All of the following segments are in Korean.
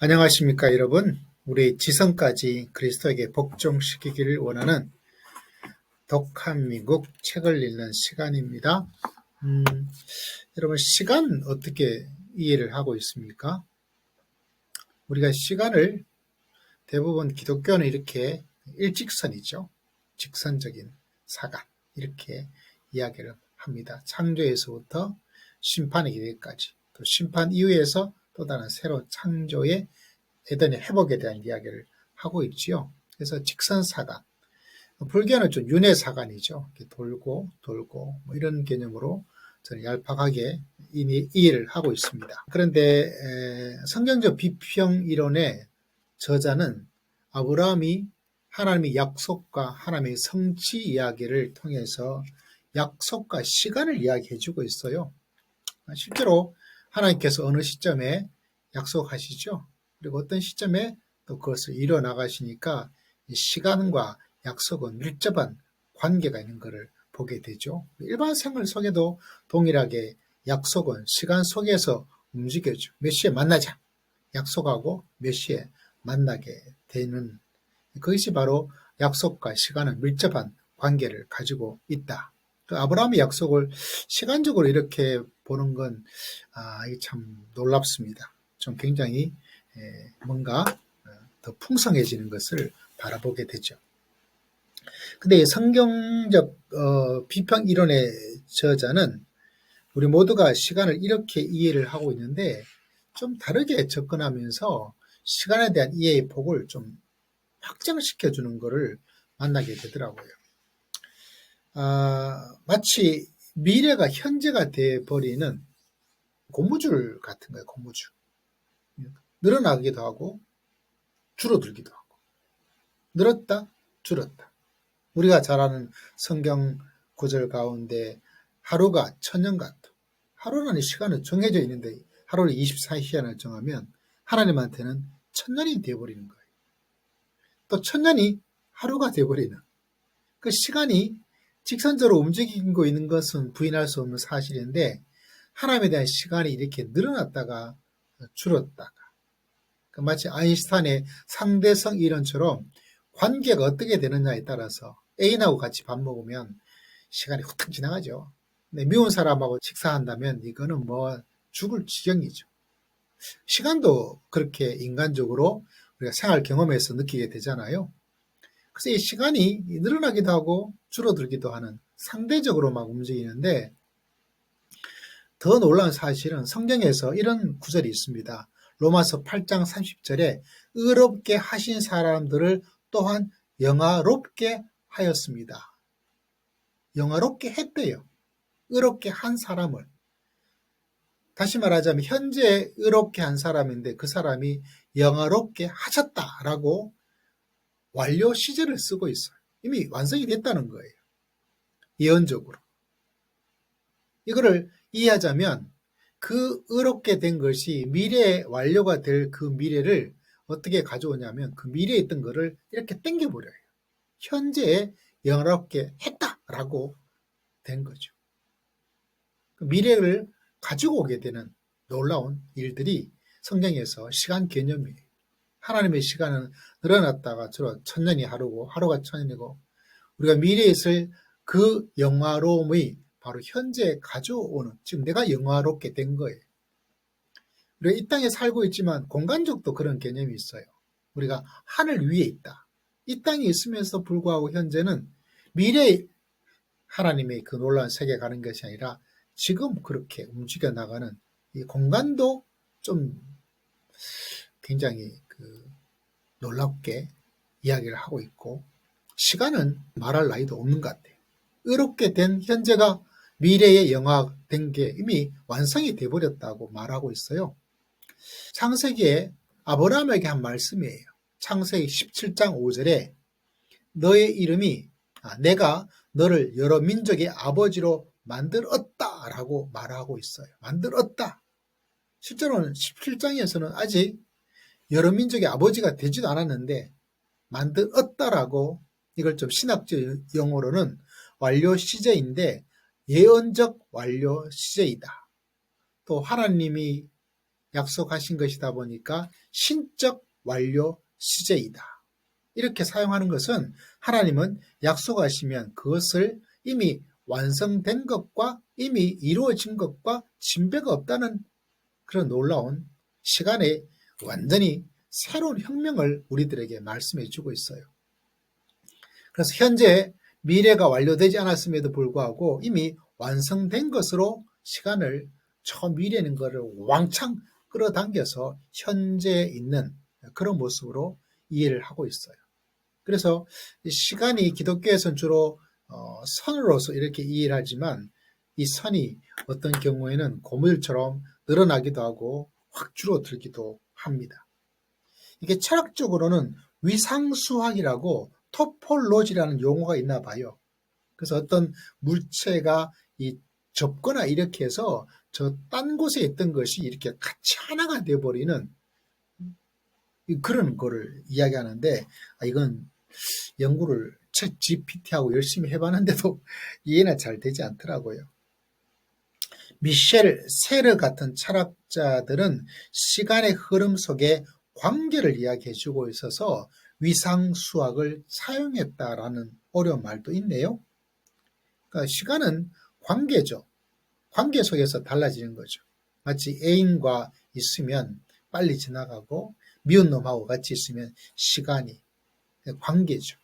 안녕하십니까, 여러분. 우리 지성까지 그리스도에게 복종시키기를 원하는 독한 미국 책을 읽는 시간입니다. 음, 여러분, 시간 어떻게 이해를 하고 있습니까? 우리가 시간을 대부분 기독교는 이렇게 일직선이죠. 직선적인 사간, 이렇게 이야기를 합니다. 창조에서부터 심판의 기대까지, 또 심판 이후에서 또 다른 새로운 창조의 에덴의 회복에 대한 이야기를 하고 있지요. 그래서 직선사간, 불교는 좀 윤회사간이죠. 돌고 돌고 뭐 이런 개념으로 저는 얄팍하게 이해를 하고 있습니다. 그런데 성경적 비평 이론의 저자는 아브라함이 하나님의 약속과 하나님의 성취 이야기를 통해서 약속과 시간을 이야기해주고 있어요. 실제로 하나님께서 어느 시점에 약속하시죠. 그리고 어떤 시점에 또 그것을 이뤄 나가시니까 시간과 약속은 밀접한 관계가 있는 것을 보게 되죠. 일반 생활 속에도 동일하게 약속은 시간 속에서 움직여죠. 몇 시에 만나자 약속하고 몇 시에 만나게 되는, 그것이 바로 약속과 시간은 밀접한 관계를 가지고 있다. 또 아브라함의 약속을 시간적으로 이렇게 보는 건 이게 참 놀랍습니다. 좀 굉장히 뭔가 더 풍성해지는 것을 바라보게 되죠. 근데 성경적 비평 이론의 저자는 우리 모두가 시간을 이렇게 이해를 하고 있는데 좀 다르게 접근하면서 시간에 대한 이해의 폭을 좀 확장시켜주는 것을 만나게 되더라고요. 마치 미래가 현재가 돼버리는 고무줄 같은 거예요. 고무줄. 늘어나기도 하고 줄어들기도 하고 늘었다 줄었다. 우리가 잘 아는 성경 구절 가운데 하루가 천년 같다. 하루라는 시간은 정해져 있는데 하루를 24시간을 정하면 하나님한테는 천년이 되어버리는 거예요. 또 천년이 하루가 되어버리는, 그 시간이 직선적으로 움직이고 있는 것은 부인할 수 없는 사실인데 하나님에 대한 시간이 이렇게 늘어났다가 줄었다가, 마치 아인슈타인의 상대성 이론처럼 관계가 어떻게 되느냐에 따라서 애인하고 같이 밥 먹으면 시간이 후딱 지나가죠. 근데 미운 사람하고 식사한다면 이거는 뭐 죽을 지경이죠. 시간도 그렇게 인간적으로 우리가 생활 경험에서 느끼게 되잖아요. 그래서 이 시간이 늘어나기도 하고 줄어들기도 하는, 상대적으로 막 움직이는데, 더 놀라운 사실은 성경에서 이런 구절이 있습니다. 로마서 8장 30절에 의롭게 하신 사람들을 또한 영화롭게 하였습니다. 영화롭게 했대요. 의롭게 한 사람을. 다시 말하자면 현재 의롭게 한 사람인데 그 사람이 영화롭게 하셨다라고 완료 시제를 쓰고 있어요. 이미 완성이 됐다는 거예요. 예언적으로. 이거를 이해하자면 그 의롭게 된 것이 미래에 완료가 될 그 미래를 어떻게 가져오냐면 그 미래에 있던 거를 이렇게 당겨버려요. 현재에 영화롭게 했다라고 된 거죠. 그 미래를 가지고 오게 되는 놀라운 일들이 성경에서 시간 개념이에요. 하나님의 시간은 늘어났다가 줄어 천년이 하루고 하루가 천년이고, 우리가 미래에 있을 그 영화로움의 바로 현재에 가져오는, 지금 내가 영화롭게 된 거예요. 우리가 이 땅에 살고 있지만 공간적도 그런 개념이 있어요. 우리가 하늘 위에 있다. 이 땅에 있으면서 불구하고 현재는 미래에 하나님의 그 놀라운 세계에 가는 것이 아니라 지금 그렇게 움직여 나가는 이 공간도 좀 굉장히 놀랍게 이야기를 하고 있고, 시간은 말할 나위도 없는 것 같아요. 의롭게 된 현재가 미래의 영화된 게 이미 완성이 돼버렸다고 말하고 있어요. 창세기에 아브라함에게 한 말씀이에요. 창세기 17장 5절에 너의 이름이 내가 너를 여러 민족의 아버지로 만들었다라고 말하고 있어요. 만들었다. 실제로는 17장에서는 아직 여러 민족의 아버지가 되지도 않았는데 만들었다라고, 이걸 좀 신학적 용어로는 완료 시제인데 예언적 완료 시제이다. 또 하나님이 약속하신 것이다 보니까 신적 완료 시제이다. 이렇게 사용하는 것은 하나님은 약속하시면 그것을 이미 완성된 것과 이미 이루어진 것과 진배가 없다는 그런 놀라운 시간에 완전히 새로운 혁명을 우리들에게 말씀해 주고 있어요. 그래서 현재 미래가 완료되지 않았음에도 불구하고 이미 완성된 것으로 시간을 저 미래에 있는 것을 왕창 끌어당겨서 현재에 있는 그런 모습으로 이해를 하고 있어요. 그래서 시간이 기독교에서는 주로 선으로서 이렇게 이해를 하지만 이 선이 어떤 경우에는 고물처럼 늘어나기도 하고 확 줄어들기도 합니다. 이게 철학적으로는 위상수학이라고 토폴로지라는 용어가 있나 봐요. 그래서 어떤 물체가 이 접거나 이렇게 해서 저 딴 곳에 있던 것이 이렇게 같이 하나가 되어버리는 그런 거를 이야기하는데 이건 연구를 챗 GPT하고 열심히 해봤는데도 이해는 잘 되지 않더라고요. 미셸 세르 같은 철학자들은 시간의 흐름 속에 관계를 이야기해주고 있어서 위상수학을 사용했다라는 어려운 말도 있네요. 그러니까 시간은 관계죠. 관계 속에서 달라지는 거죠. 마치 애인과 있으면 빨리 지나가고 미운 놈하고 같이 있으면 시간이 관계죠.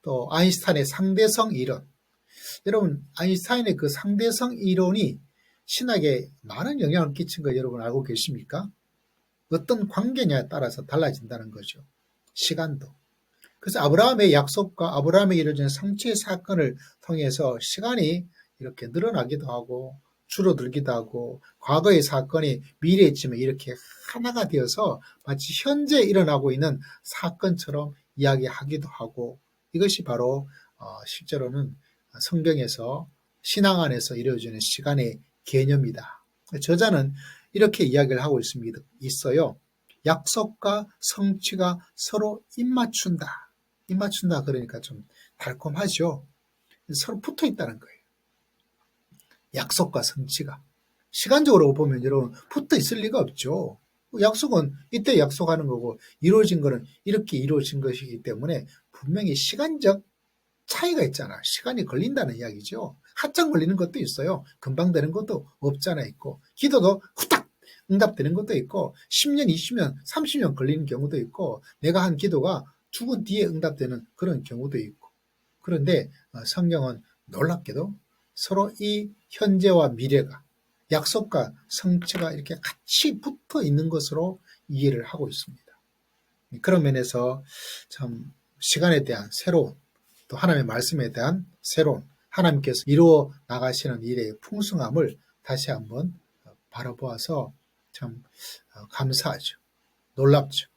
또 아인슈타인의 상대성 이론. 여러분 아인슈타인의 그 상대성 이론이 신학에 많은 영향을 끼친 거 여러분 알고 계십니까? 어떤 관계냐에 따라서 달라진다는 거죠. 시간도. 그래서 아브라함의 약속과 아브라함에 이루어진 성취의 사건을 통해서 시간이 이렇게 늘어나기도 하고 줄어들기도 하고 과거의 사건이 미래에 있지만 이렇게 하나가 되어서 마치 현재 일어나고 있는 사건처럼 이야기하기도 하고 이것이 바로 실제로는 성경에서 신앙 안에서 이루어지는 시간의 개념이다. 저자는 이렇게 이야기를 하고 있어요. 약속과 성취가 서로 입맞춘다. 입맞춘다 그러니까 좀 달콤하죠. 서로 붙어 있다는 거예요. 약속과 성취가. 시간적으로 보면 여러분 붙어 있을 리가 없죠. 약속은 이때 약속하는 거고 이루어진 거는 이렇게 이루어진 것이기 때문에 분명히 시간적 차이가 있잖아. 시간이 걸린다는 이야기죠. 한참 걸리는 것도 있어요. 금방 되는 것도 없잖아 있고 기도도 후딱 응답되는 것도 있고 10년, 20년, 30년 걸리는 경우도 있고 내가 한 기도가 죽은 뒤에 응답되는 그런 경우도 있고 그런데 성경은 놀랍게도 서로 이 현재와 미래가 약속과 성취가 이렇게 같이 붙어 있는 것으로 이해를 하고 있습니다. 그런 면에서 참 시간에 대한 새로운 또 하나님의 말씀에 대한 새로운 하나님께서 이루어 나가시는 일의 풍성함을 다시 한번 바라보아서 참 감사하죠. 놀랍죠.